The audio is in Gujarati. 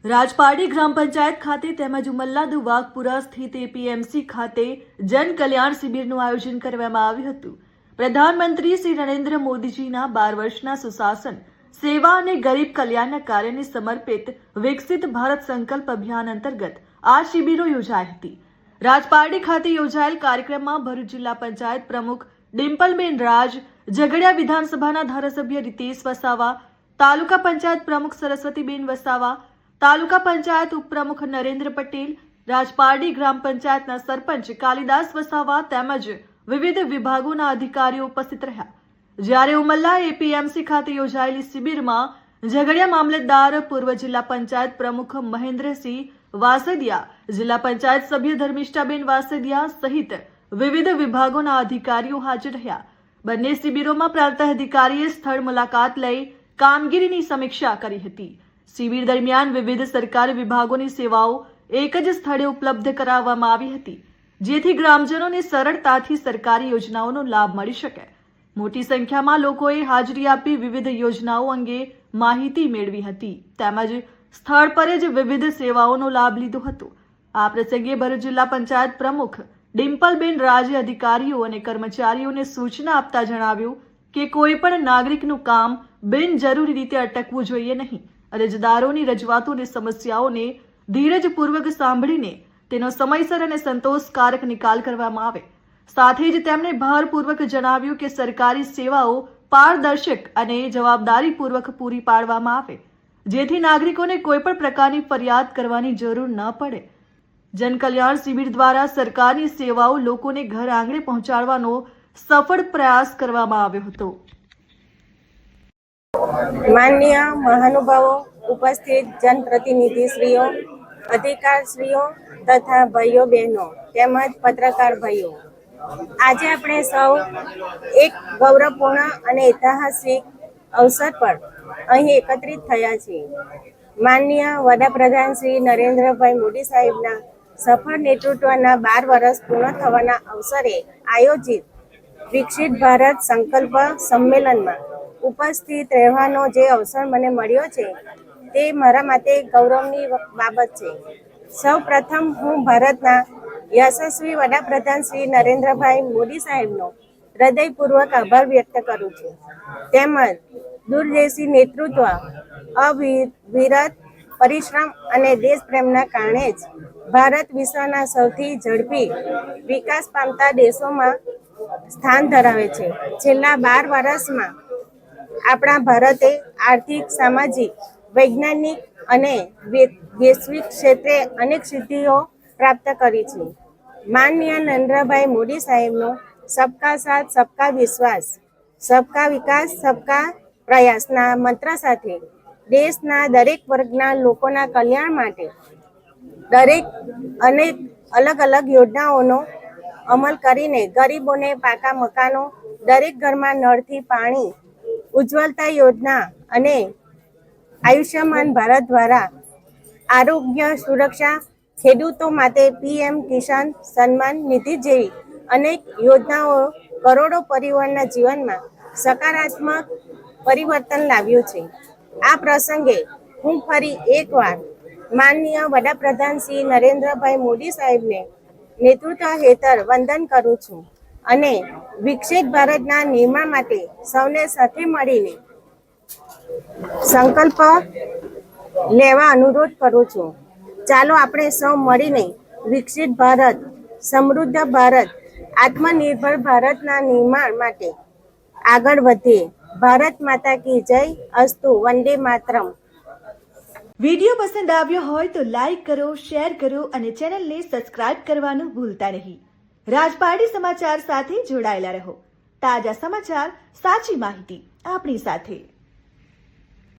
રાજપારડી ગ્રામ પંચાયત ખાતે તેમજ ઉમલ્લાદુ વાઘપુરા સ્થિત એપીએમસી ખાતે જન કલ્યાણ શિબિરનું આયોજન કરવામાં આવ્યું હતું। પ્રધાનમંત્રી શ્રી નરેન્દ્ર મોદીજીના 12 વર્ષના સુશાસન, સેવા અને ગરીબ કલ્યાણના કાર્યને સમર્પિત વિકસિત ભારત સંકલ્પ અભિયાન અંતર્ગત આ શિબિરો યોજાઈ હતી। રાજપારડી ખાતે યોજાયેલ કાર્યક્રમમાં ભરૂચ જિલ્લા પંચાયત પ્રમુખ ડિમ્પલબેન રાજ, ઝઘડિયા વિધાનસભાના ધારાસભ્ય રીતેશ વસાવા, તાલુકા પંચાયત પ્રમુખ સરસ્વતીબેન વસાવા, તાલુકા પંચાયત ઉપપ્રમુખ નરેન્દ્ર પટેલ, રાજપારડી ગ્રામ પંચાયતના સરપંચ કાલિદાસ વસાવા તેમજ વિવિધ વિભાગોના અધિકારીઓ ઉપસ્થિત રહ્યા। જ્યારે ઉમલ્લા એપીએમસી ખાતે યોજાયેલી શિબિરમાં ઝઘડિયા મામલતદાર, પૂર્વ જિલ્લા પંચાયત પ્રમુખ મહેન્દ્રસિંહ વાસદિયા, જિલ્લા પંચાયત સભ્ય ધર્મિષ્ઠાબેન વાસદિયા સહિત વિવિધ વિભાગોના અધિકારીઓ હાજર રહ્યા। બંને શિબિરોમાં પ્રાંત અધિકારીએ સ્થળ મુલાકાત લઈ કામગીરીની સમીક્ષા કરી હતી। શિબિર દરમિયાન વિવિધ સરકારી વિભાગોની સેવાઓ એક જ સ્થળે ઉપલબ્ધ કરાવવામાં આવી હતી, જેથી ગ્રામજનોને સરળતાથી સરકારી યોજનાઓનો લાભ મળી શકે। મોટી સંખ્યામાં લોકોએ હાજરી આપી વિવિધ યોજનાઓ અંગે માહિતી મેળવી હતી તેમજ સ્થળ પર જ વિવિધ સેવાઓનો લાભ લીધો હતો। આ પ્રસંગે ભરૂચ જિલ્લા પંચાયત પ્રમુખ ડિમ્પલબેન રાજે અધિકારીઓ અને કર્મચારીઓને સૂચના આપતા જણાવ્યું કે કોઈ પણ નાગરિકનું કામ બિનજરૂરી રીતે અટકવું જોઈએ નહીં। અરજદારોની રજૂઆતો અને સમસ્યાઓને ધીરજપૂર્વક સાંભળીને તેનો સમયસર અને સંતોષકારક નિકાલ કરવામાં આવે। સાથે જ તેમણે ભારપૂર્વક જણાવ્યું કે સરકારી સેવાઓ પારદર્શક અને જવાબદારીપૂર્વક પૂરી પાડવામાં આવે, જેથી નાગરિકોને કોઈ પણ પ્રકારની ફરિયાદ કરવાની જરૂર ન પડે। જનકલ્યાણ શિબિર દ્વારા સરકારની સેવાઓ લોકોને ઘર આંગણે પહોંચાડવાનો સફળ પ્રયાસ કરવામાં આવ્યો હતો। માનનીય મહાનુભાવો, ઉપસ્થિત જનપ્રતિનિધિશ્રીઓ, અધિકારશ્રીઓ તથા ભાઈઓ બહેનો તેમજ પત્રકાર ભાઈઓ, આજે આપણે સૌ એક ગૌરવપૂર્ણ અને ઐતિહાસિક અવસર પર અહીં એકત્રિત થયા છીએ। માનનીય વડાપ્રધાન શ્રી નરેન્દ્રભાઈ મોદી સાહેબના સફળ નેતૃત્વના 12 વર્ષ પૂર્ણ થવાના અવસરે આયોજિત વિકસિત ભારત સંકલ્પ સંમેલનમાં ઉપસ્થિત રહેવાનો જે અવસર મને મળ્યો છે તે મારા માટે ગૌરવની બાબત છે। સૌ પ્રથમ હું ભારતના યશસ્વી વડાપ્રધાન શ્રી નરેન્દ્રભાઈ મોદી સાહેબનો હૃદયપૂર્વક આભાર વ્યક્ત કરું છું। તેમજ દૂરદેશી નેતૃત્વ, અવિરત પરિશ્રમ અને દેશપ્રેમના કારણે જ ભારત વિશ્વના સૌથી ઝડપી વિકાસ પામતા દેશોમાં સ્થાન ધરાવે છે। છેલ્લા 12 વર્ષમાં આપણા ભારતે આર્થિક, સામાજિક, વૈજ્ઞાનિક અને વૈશ્વિક ક્ષેત્રે અનેક સિદ્ધિઓ પ્રાપ્ત કરી છે। માનનીય નરેન્દ્રભાઈ મોદી સાહેબનો સબકા સાથ, સબકા વિશ્વાસ, સબકા વિકાસ, સબકા પ્રયાસના મંત્ર સાથે દેશના દરેક વર્ગના લોકોના કલ્યાણ માટે અનેક અલગ અલગ યોજનાઓનો અમલ કરીને ગરીબોને પાકા મકાનો, દરેક ઘરમાં નળથી પાણી, ઉજ્જવલતા યોજના અને આયુષ્યમાન ભારત દ્વારા આરોગ્ય સુરક્ષા, ખેડૂતો માટે PM કિસાન સન્માન નિધિ જેવી અનેક યોજનાઓ કરોડો પરિવારના જીવનમાં સકારાત્મક પરિવર્તન લાવ્યું છે। આ પ્રસંગે હું ફરી એકવાર માનનીય વડાપ્રધાન શ્રી નરેન્દ્રભાઈ મોદી સાહેબને નેતૃત્વ હેઠળ વંદન કરું છું અને વિકસિત ભારતના નિર્માણ માટે સૌને સાથે મળીને સંકલ્પ લેવા અનુરોધ કરું છું। ચાલો આપણે સૌ મળીને વિકસિત ભારત, સમૃદ્ધ ભારત, આત્મનિર્ભર ભારતના નિર્માણ માટે આગળ વધીએ। ભારત માતા કી જય, અસ્તુ, વંદે માતરમ। વિડીયો પસંદ આવ્યો હોય તો લાઈક કરો, શેર કરો અને ચેનલને સબસ્ક્રાઇબ કરવાનું ભૂલતા નહીં। રાજપારડી સમાચાર સાથે જોડાયેલા રહો। તાજા સમાચાર, સાચી માહિતી આપણી સાથે।